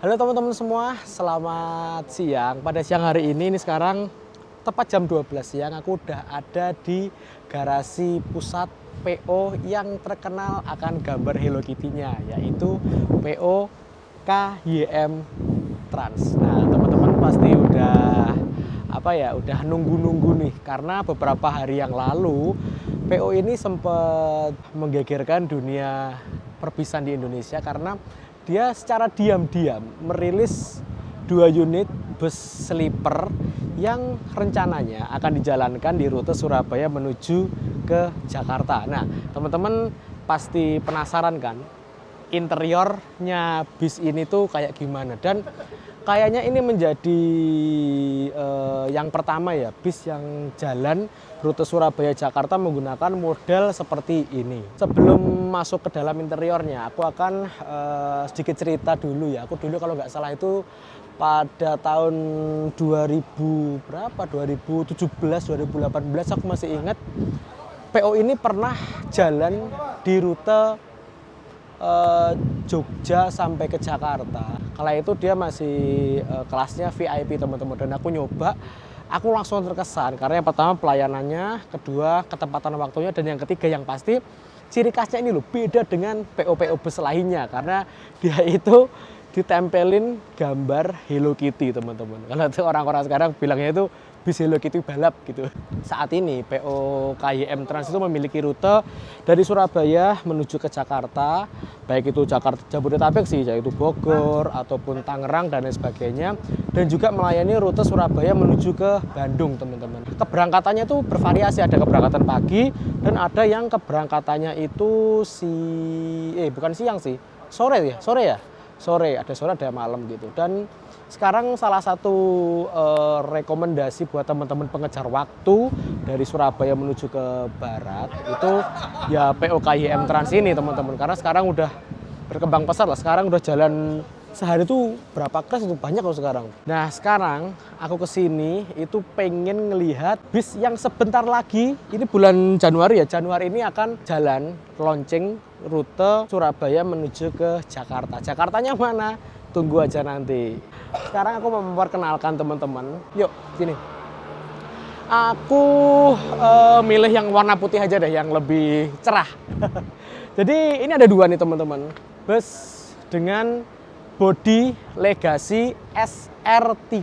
Halo teman-teman semua, selamat siang. Pada siang hari ini sekarang tepat jam 12 siang aku udah ada di garasi pusat PO yang terkenal akan gambar Hello Kitty-nya, yaitu PO KYM Trans. Nah, teman-teman pasti udah nunggu-nunggu nih karena beberapa hari yang lalu PO ini sempat menggegerkan dunia perpisahan di Indonesia karena dia secara diam-diam merilis 2 unit bus sleeper yang rencananya akan dijalankan di rute Surabaya menuju ke Jakarta. Nah, teman-teman pasti penasaran kan interiornya bis ini tuh kayak gimana, dan kayaknya ini menjadi yang pertama ya bis yang jalan rute Surabaya Jakarta menggunakan model seperti ini. Sebelum masuk ke dalam interiornya, aku akan sedikit cerita dulu ya. Aku dulu kalau nggak salah itu pada tahun 2017, 2018 aku masih ingat PO ini pernah jalan di rute Jogja sampai ke Jakarta. Kala itu dia masih kelasnya VIP teman-teman, dan aku nyoba, aku langsung terkesan karena yang pertama pelayanannya, kedua ketepatan waktunya, dan yang ketiga yang pasti ciri khasnya ini loh beda dengan PO-PO bus lainnya karena dia itu ditempelin gambar Hello Kitty teman-teman. Kalau itu orang-orang sekarang bilangnya itu bis Hello Kitty balap gitu. Saat ini PO KYM Trans itu memiliki rute dari Surabaya menuju ke Jakarta, baik itu Jakarta Jabodetabek sih, yaitu Bogor ataupun Tangerang dan lain sebagainya, dan juga melayani rute Surabaya menuju ke Bandung teman-teman. Keberangkatannya itu bervariasi, ada keberangkatan pagi dan ada yang keberangkatannya itu bukan siang sih, sore ada sore ada malam gitu. Dan sekarang salah satu rekomendasi buat teman-teman pengejar waktu dari Surabaya menuju ke barat itu ya PO KYM Trans ini teman-teman, karena sekarang udah berkembang pesat lah. Sekarang udah jalan sehari tuh berapa kelas itu, banyak loh sekarang. Nah, sekarang aku kesini itu pengen ngelihat bis yang sebentar lagi, ini bulan Januari ya, Januari ini akan jalan launching rute Surabaya menuju ke Jakarta. Jakartanya mana? Tunggu aja nanti. Sekarang aku mau memperkenalkan teman-teman. Yuk, sini. Aku milih yang warna putih aja deh, yang lebih cerah. Jadi ini ada dua nih teman-teman. Bus dengan bodi Legacy SR3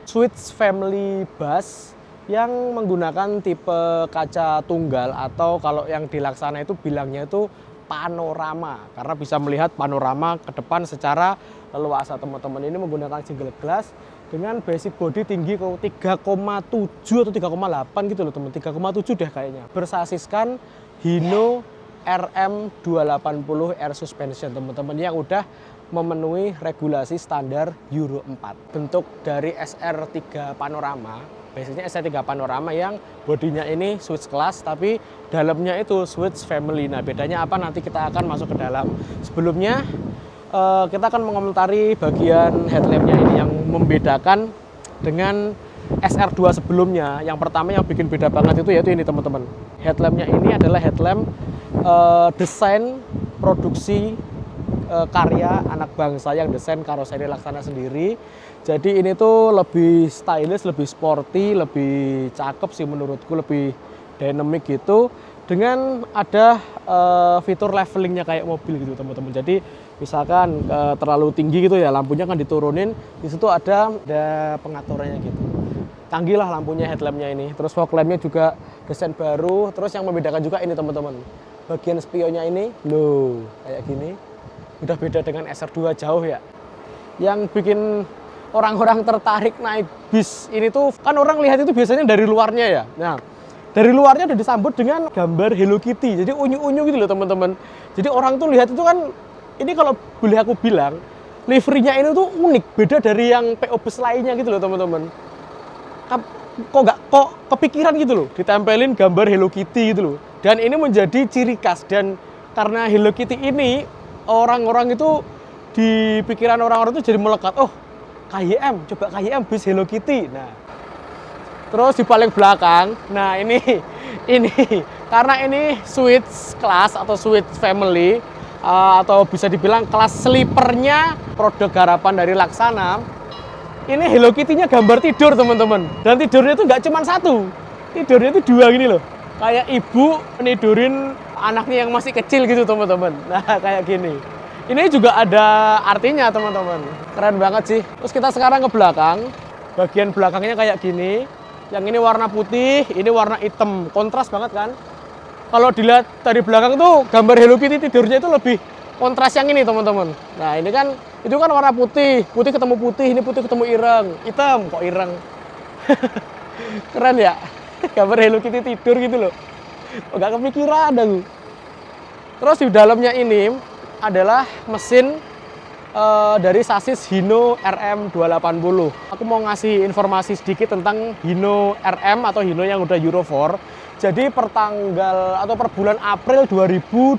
Switch Family Bus yang menggunakan tipe kaca tunggal, atau kalau yang dilaksana itu bilangnya itu panorama karena bisa melihat panorama ke depan secara leluasa. Teman-teman ini menggunakan single glass dengan basic body tinggi 3,7 atau 3,8 gitu loh teman, 3,7 deh kayaknya. Bersasiskan Hino RM280 Air Suspension teman-teman, yang udah memenuhi regulasi standar Euro 4. Bentuk dari SR3 Panorama, biasanya SR3 Panorama yang bodinya ini switch class tapi dalamnya itu switch family. Nah, bedanya apa nanti kita akan masuk ke dalam. Sebelumnya kita akan mengomentari bagian headlampnya ini yang membedakan dengan SR2 sebelumnya. Yang pertama yang bikin beda banget itu yaitu ini teman-teman. Headlampnya ini adalah headlamp desain produksi karya anak bangsa yang desain karoseri Laksana sendiri. Jadi ini tuh lebih stylish, lebih sporty, lebih cakep sih menurutku, lebih dynamic gitu. Dengan ada fitur levelingnya kayak mobil gitu teman-teman. Jadi misalkan terlalu tinggi gitu ya, lampunya kan diturunin. Di situ ada pengaturannya gitu. Canggih lah lampunya, headlampnya ini. Terus fog lampnya juga desain baru. Terus yang membedakan juga ini teman-teman, bagian spionnya ini loh kayak gini. Udah beda dengan SR2 jauh ya. Yang bikin orang-orang tertarik naik bis ini tuh kan orang lihat itu biasanya dari luarnya ya. Nah, dari luarnya udah disambut dengan gambar Hello Kitty. Jadi unyu-unyu gitu loh teman-teman. Jadi orang tuh lihat itu kan, ini kalau boleh aku bilang, liverynya ini tuh unik, beda dari yang PO bus lainnya gitu loh teman-teman. Kok kepikiran gitu loh, ditempelin gambar Hello Kitty gitu loh. Dan ini menjadi ciri khas, dan karena Hello Kitty ini orang-orang itu di pikiran orang-orang itu jadi melekat. Oh, KYM, coba KYM bis Hello Kitty. Nah, terus di paling belakang, nah ini karena ini switch class atau switch family, atau bisa dibilang kelas sleepernya produk garapan dari Laksana. Ini Hello Kitty-nya gambar tidur teman-teman. Dan tidurnya itu nggak cuma satu, tidurnya itu dua gini loh. Kayak ibu nidurin anaknya yang masih kecil gitu teman-teman. Nah kayak gini. Ini juga ada artinya teman-teman. Keren banget sih. Terus kita sekarang ke belakang. Bagian belakangnya kayak gini. Yang ini warna putih, ini warna hitam. Kontras banget kan? Kalau dilihat dari belakang tuh gambar Hello Kitty tidurnya itu lebih kontras yang ini teman-teman. Nah ini kan, itu kan warna putih. Putih ketemu putih, ini putih ketemu ireng. Hitam, kok ireng? Keren ya? Gambar Hello Kitty tidur gitu loh. Nggak kepikiran aku. Terus di dalamnya ini adalah mesin dari sasis Hino RM280. Aku mau ngasih informasi sedikit tentang Hino RM atau Hino yang udah Euro 4. Jadi per tanggal atau per bulan April 2022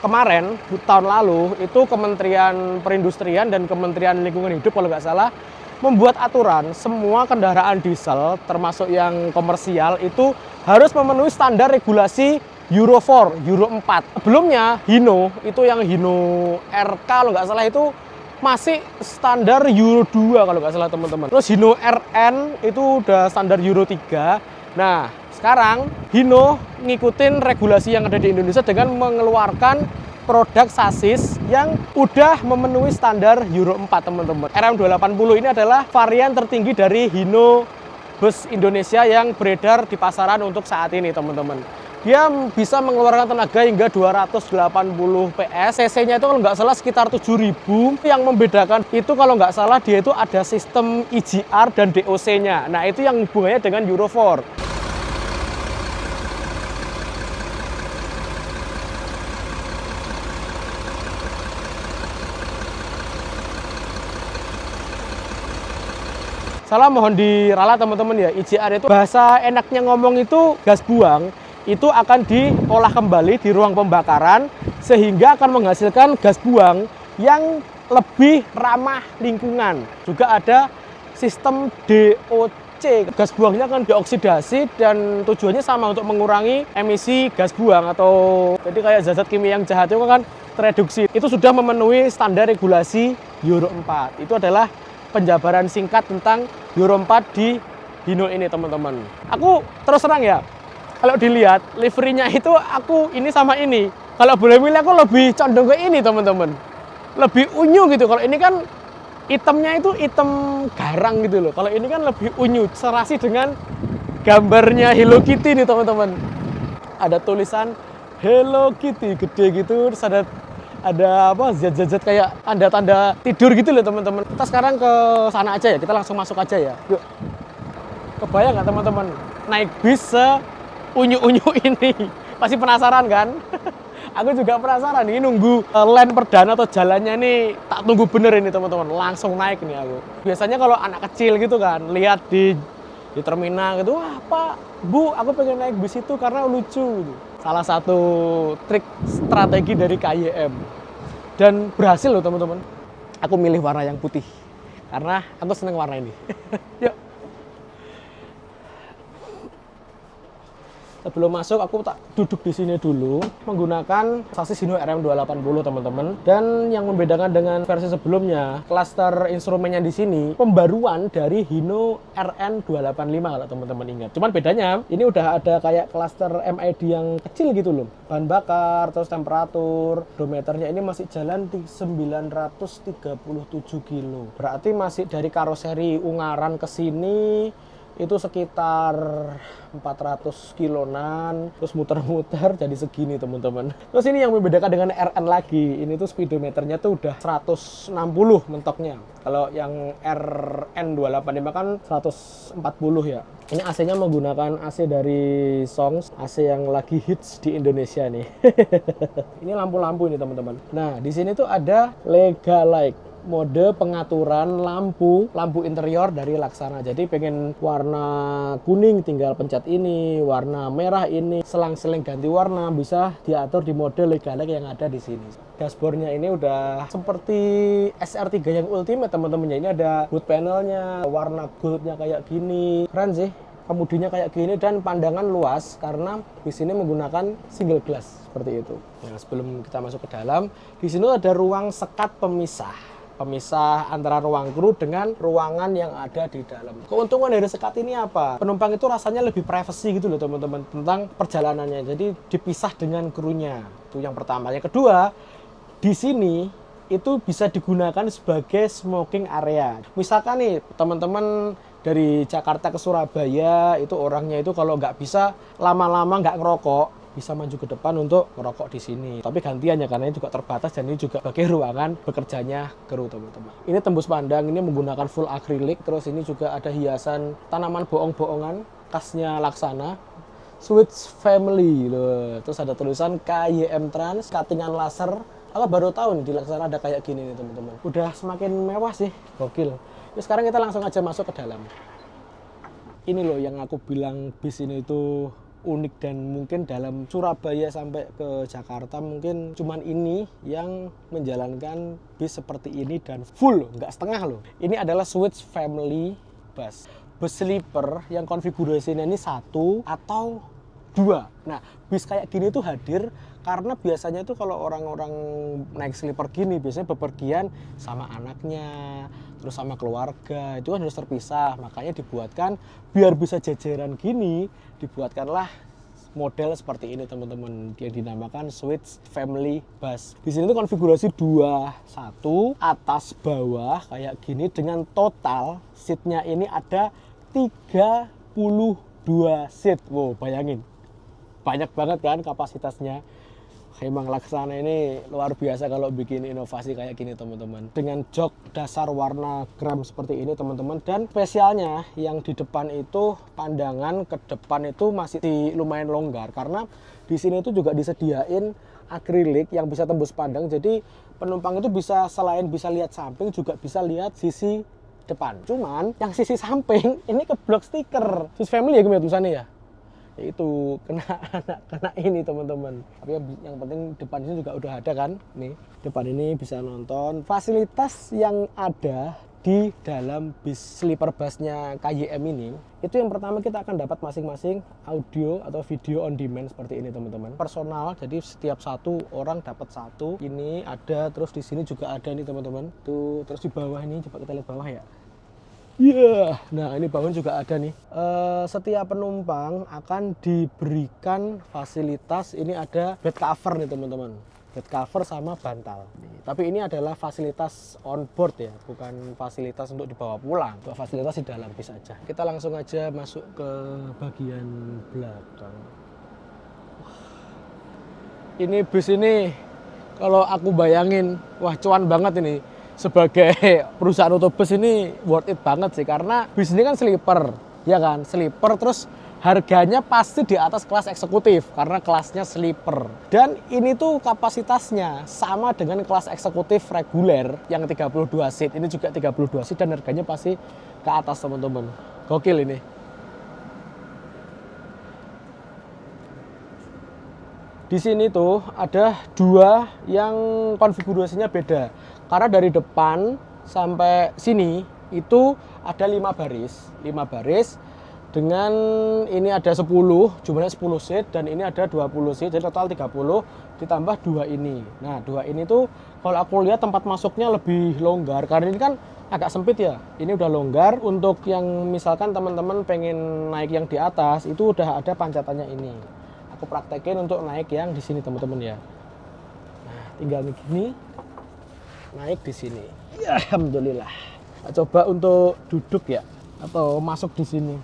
kemarin, tahun lalu, itu Kementerian Perindustrian dan Kementerian Lingkungan Hidup kalau nggak salah membuat aturan semua kendaraan diesel termasuk yang komersial itu harus memenuhi standar regulasi Euro 4, Euro 4. Sebelumnya Hino, itu yang Hino RK kalau nggak salah itu masih standar Euro 2 kalau nggak salah teman-teman. Terus Hino RN itu udah standar Euro 3. Nah, sekarang Hino ngikutin regulasi yang ada di Indonesia dengan mengeluarkan produk sasis yang udah memenuhi standar Euro 4 teman-teman. RM280 ini adalah varian tertinggi dari Hino bus Indonesia yang beredar di pasaran untuk saat ini teman-teman. Dia bisa mengeluarkan tenaga hingga 280 PS. CC-nya itu kalau nggak salah sekitar 7.000. Yang membedakan itu kalau nggak salah dia itu ada sistem EGR dan DOC-nya. Nah itu yang hubungannya dengan Euro 4. Salah mohon diralat teman-teman ya. EGR itu bahasa enaknya ngomong itu gas buang. Itu akan diolah kembali di ruang pembakaran sehingga akan menghasilkan gas buang yang lebih ramah lingkungan. Juga ada sistem DOC. Gas buangnya akan dioksidasi dan tujuannya sama untuk mengurangi emisi gas buang atau jadi kayak zat-zat kimia yang jahat itu kan tereduksi. Itu sudah memenuhi standar regulasi Euro 4. Itu adalah penjabaran singkat tentang Euro 4 di Hino ini teman-teman. Aku terus terang ya, kalau dilihat liverynya itu aku ini sama ini. Kalau boleh milih aku lebih condong ke ini teman-teman. Lebih unyu gitu. Kalau ini kan hitamnya itu hitam garang gitu loh. Kalau ini kan lebih unyu, serasi dengan gambarnya Hello Kitty nih teman-teman. Ada tulisan Hello Kitty gede gitu, terus ada apa zat-zat kayak tanda-tanda tidur gitu loh teman-teman. Kita sekarang ke sana aja ya. Kita langsung masuk aja ya. Yuk. Kebayang nggak teman-teman naik bis unyu-unyu ini? Pasti penasaran kan? Aku juga penasaran ini nunggu lane perdana atau jalannya ini tak tunggu bener ini teman-teman. Langsung naik nih aku. Biasanya kalau anak kecil gitu kan lihat di terminal gitu, wah Pak, Bu, aku pengen naik bis itu karena lucu gitu. Salah satu trik strategi dari KYM. Dan berhasil loh teman-teman. Aku milih warna yang putih karena aku seneng warna ini. Yuk. Sebelum masuk aku tak duduk di sini dulu menggunakan sasis Hino RM280 teman-teman. Dan yang membedakan dengan versi sebelumnya, klaster instrumennya di sini pembaruan dari Hino RN285 kalau teman-teman ingat. Cuman bedanya ini udah ada kayak klaster MID yang kecil gitu loh. Bahan bakar, terus temperatur, odometernya ini masih jalan di 937 kilo. Berarti masih dari karoseri Ungaran ke sini itu sekitar 400 kilonan, terus muter-muter jadi segini teman-teman. Terus ini yang membedakan dengan RN lagi, ini tuh speedometernya tuh udah 160 mentoknya. Kalau yang RN285 kan 140 ya. Ini AC-nya menggunakan AC dari Songs, AC yang lagi hits di Indonesia nih. Ini lampu-lampu ini teman-teman. Nah, di sini tuh ada Lega Light. Mode pengaturan lampu interior dari Laksana. Jadi pengen warna kuning tinggal pencet ini, warna merah ini, selang-seling ganti warna bisa diatur di mode Lega Light yang ada di sini. Dashboardnya ini udah seperti SR3 yang ultimate teman-teman. Ini ada hood panelnya, warna goldnya kayak gini, keren sih. kemudinya kayak gini dan pandangan luas karena bis ini menggunakan single glass seperti itu. Nah, sebelum kita masuk ke dalam, di sini ada ruang sekat pemisah antara ruang kru dengan ruangan yang ada di dalam. Keuntungan dari sekat ini apa? Penumpang itu rasanya lebih privacy gitu loh teman-teman tentang perjalanannya. Jadi dipisah dengan krunya. Itu yang pertama. Yang kedua, di sini itu bisa digunakan sebagai smoking area. Misalkan nih teman-teman dari Jakarta ke Surabaya itu orangnya itu kalau nggak bisa lama-lama nggak ngerokok, bisa maju ke depan untuk ngerokok di sini. Tapi gantian ya karena ini juga terbatas dan ini juga sebagai ruangan bekerjanya kru teman-teman. Ini tembus pandang, ini menggunakan full akrilik. Terus ini juga ada hiasan tanaman bohong-bohongan khasnya Laksana. Switch Family loh. Terus ada tulisan KYM Trans, cuttingan laser. Aku baru tahu nih di Laksana ada kayak gini nih teman-teman. Udah semakin mewah sih, gokil. Terus sekarang kita langsung aja masuk ke dalam. Ini loh yang aku bilang bis ini itu unik dan mungkin dalam Surabaya sampai ke Jakarta mungkin cuman ini yang menjalankan bis seperti ini dan full, nggak setengah loh. Ini adalah Switch Family Bus. Bus sleeper yang konfigurasinya ini 1 atau 2. Nah, bis kayak gini tuh hadir karena biasanya itu kalau orang-orang naik sleeper gini biasanya bepergian sama anaknya, terus sama keluarga, itu kan harus terpisah. Makanya dibuatkan biar bisa jajaran gini, dibuatkanlah model seperti ini teman-teman, yang dinamakan Switch Family Bus. Di sini tuh konfigurasi 2, 1 atas bawah kayak gini dengan total seatnya ini ada 32 seat. Wow, bayangin. Banyak banget kan kapasitasnya. Emang Laksana ini luar biasa kalau bikin inovasi kayak gini teman-teman. Dengan jok dasar warna krem seperti ini teman-teman. Dan spesialnya yang di depan itu pandangan ke depan itu masih lumayan longgar. Karena di sini itu juga disediain akrilik yang bisa tembus pandang. Jadi penumpang itu bisa selain bisa lihat samping juga bisa lihat sisi depan. Cuman yang sisi samping ini keblok stiker. Switch Family ya tulisannya ya. Itu kena ini teman-teman. Tapi yang penting depan ini juga udah ada kan. Nih depan ini bisa nonton. Fasilitas yang ada di dalam bis sleeper busnya KYM ini, itu yang pertama kita akan dapat masing-masing audio atau video on demand seperti ini teman-teman. Personal, jadi setiap satu orang dapat satu. Ini ada, terus di sini juga ada nih teman-teman. Tuh, terus di bawah ini coba kita lihat bawah ya. Iya, nah ini bawah juga ada nih. Setiap penumpang akan diberikan fasilitas, ini ada bed cover nih teman-teman. Bed cover sama bantal. Tapi ini adalah fasilitas on board ya, bukan fasilitas untuk dibawa pulang. Itu fasilitas di dalam bis aja. Kita langsung aja masuk ke bagian belakang. Ini bis ini kalau aku bayangin, wah cuan banget ini. Sebagai perusahaan otobus ini worth it banget sih, karena bis ini kan sleeper, ya kan, sleeper, terus harganya pasti di atas kelas eksekutif karena kelasnya sleeper. Dan ini tuh kapasitasnya sama dengan kelas eksekutif reguler yang 32 seat. Ini juga 32 seat dan harganya pasti ke atas teman-teman. Gokil ini. Di sini tuh ada 2 yang konfigurasinya beda. Karena dari depan sampai sini itu ada 5 baris dengan ini ada 10, jumlahnya 10 seat dan ini ada 20 seat, jadi total 30 ditambah 2 ini. Nah, 2 ini tuh kalau aku lihat tempat masuknya lebih longgar karena ini kan agak sempit ya. Ini udah longgar. Untuk yang misalkan teman-teman pengen naik yang di atas itu udah ada pancatannya ini. Aku praktekin untuk naik yang di sini teman-teman ya. Nah, tinggal gini. Naik di sini. Ya, alhamdulillah. Nah, coba untuk duduk ya atau masuk di sini.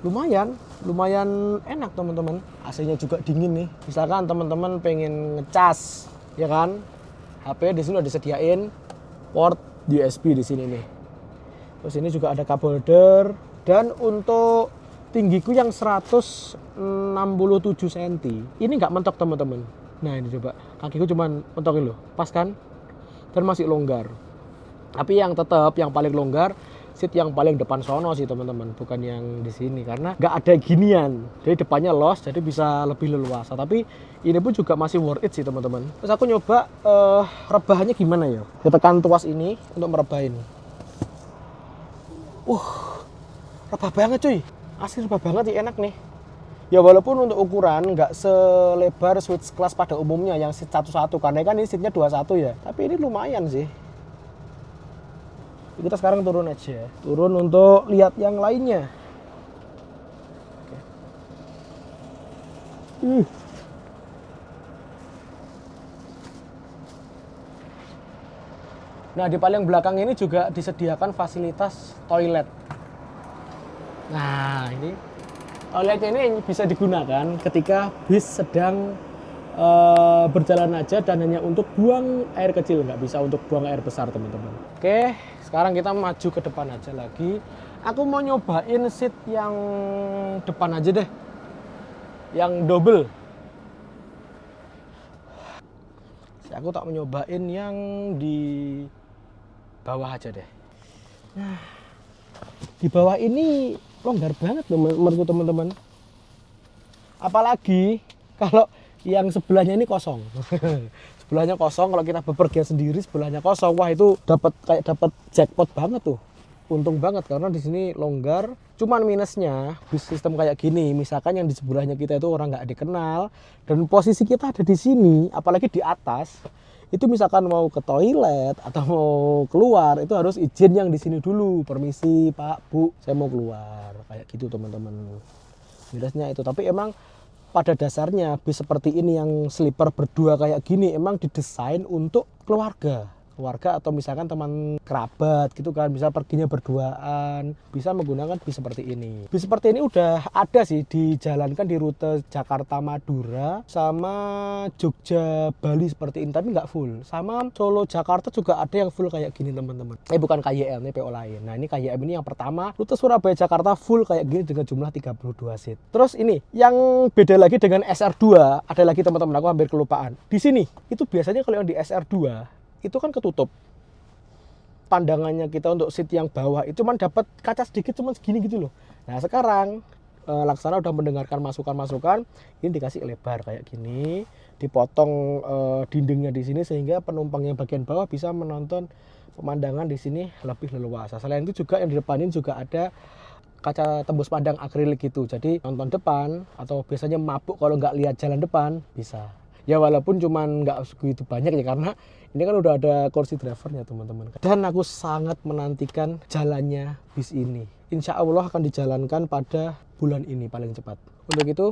Lumayan enak teman-teman. AC-nya juga dingin nih. Misalkan teman-teman pengen ngecas, ya kan? HP di sini udah disediain port USB di sini nih. Terus ini juga ada cup holder dan untuk tinggiku yang 167 cm. Ini nggak mentok teman-teman. Nah ini coba, kakiku cuman mentokin loh. Pas kan? Dan masih longgar. Tapi yang tetap yang paling longgar seat yang paling depan sono sih teman-teman, bukan yang di sini karena nggak ada ginian. Jadi depannya los, jadi bisa lebih leluasa. Tapi ini pun juga masih worth it sih teman-teman. Terus aku nyoba rebahannya gimana ya? Kita tekan tuas ini untuk merebahin. Rebah banget cuy. Asli rebah banget sih, enak nih. Ya walaupun untuk ukuran nggak selebar switch class pada umumnya yang seat 11 karena kan ini seatnya 21 ya. Tapi ini lumayan sih. Kita sekarang turun aja. Turun untuk lihat yang lainnya. Oke. Nah, di paling belakang ini juga disediakan fasilitas toilet. Nah, ini toilet ini bisa digunakan ketika bis sedang berjalan aja dan hanya untuk buang air kecil, nggak bisa untuk buang air besar teman-teman. Oke, sekarang kita maju ke depan aja lagi. Aku mau nyobain seat yang depan aja deh, yang double. Aku tak mau nyobain yang di bawah aja deh. Nah, di bawah ini longgar banget loh menurutku teman-teman. Apalagi kalau yang sebelahnya ini kosong. Sebelahnya kosong, kalau kita bepergian sendiri sebelahnya kosong. Wah, itu dapat jackpot banget tuh. Untung banget karena di sini longgar. Cuman minusnya bis sistem kayak gini, misalkan yang di sebelahnya kita itu orang nggak dikenal dan posisi kita ada di sini, apalagi di atas. Itu misalkan mau ke toilet atau mau keluar itu harus izin yang di sini dulu, permisi Pak Bu saya mau keluar, kayak gitu teman-teman. Minusnya itu, tapi emang pada dasarnya bis seperti ini yang sleeper berdua kayak gini emang didesain untuk keluarga atau misalkan teman kerabat gitu kan, bisa perginya berduaan, bisa menggunakan bis seperti ini. Bis seperti ini udah ada sih dijalankan di rute Jakarta Madura sama Jogja Bali seperti ini, tapi nggak full. Sama Solo Jakarta juga ada yang full kayak gini teman-teman. Bukan KYL, ini PO lain. Nah, ini KYM ini yang pertama, rute Surabaya Jakarta full kayak gini dengan jumlah 32 seat. Terus ini yang beda lagi dengan SR2, ada lagi teman-teman, aku hampir kelupaan. Di sini itu biasanya kalau yang di SR2 itu kan ketutup pandangannya kita untuk seat yang bawah itu cuman dapat kaca sedikit cuman segini gitu loh. Nah, sekarang Laksana udah mendengarkan masukan-masukan, ini dikasih lebar kayak gini, dipotong dindingnya di sini sehingga penumpang yang bagian bawah bisa menonton pemandangan di sini lebih leluasa. Selain itu juga yang di depan ini juga ada kaca tembus pandang akrilik gitu, jadi nonton depan atau biasanya mabuk kalau nggak lihat jalan depan bisa. Ya walaupun cuman nggak segitu banyak ya karena ini kan udah ada kursi drivernya teman-teman. Dan aku sangat menantikan jalannya bis ini. Insya Allah akan dijalankan pada bulan ini paling cepat. Untuk itu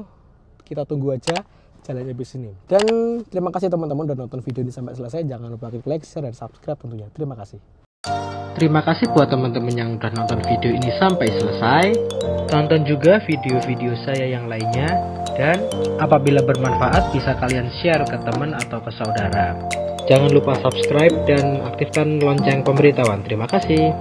kita tunggu aja jalannya bis ini. Dan terima kasih teman-teman udah nonton video ini sampai selesai. Jangan lupa klik like, share, dan subscribe tentunya. Terima kasih. Terima kasih buat teman-teman yang udah nonton video ini sampai selesai. Tonton juga video-video saya yang lainnya. Dan apabila bermanfaat bisa kalian share ke teman atau ke saudara. Jangan lupa subscribe dan aktifkan lonceng pemberitahuan. Terima kasih.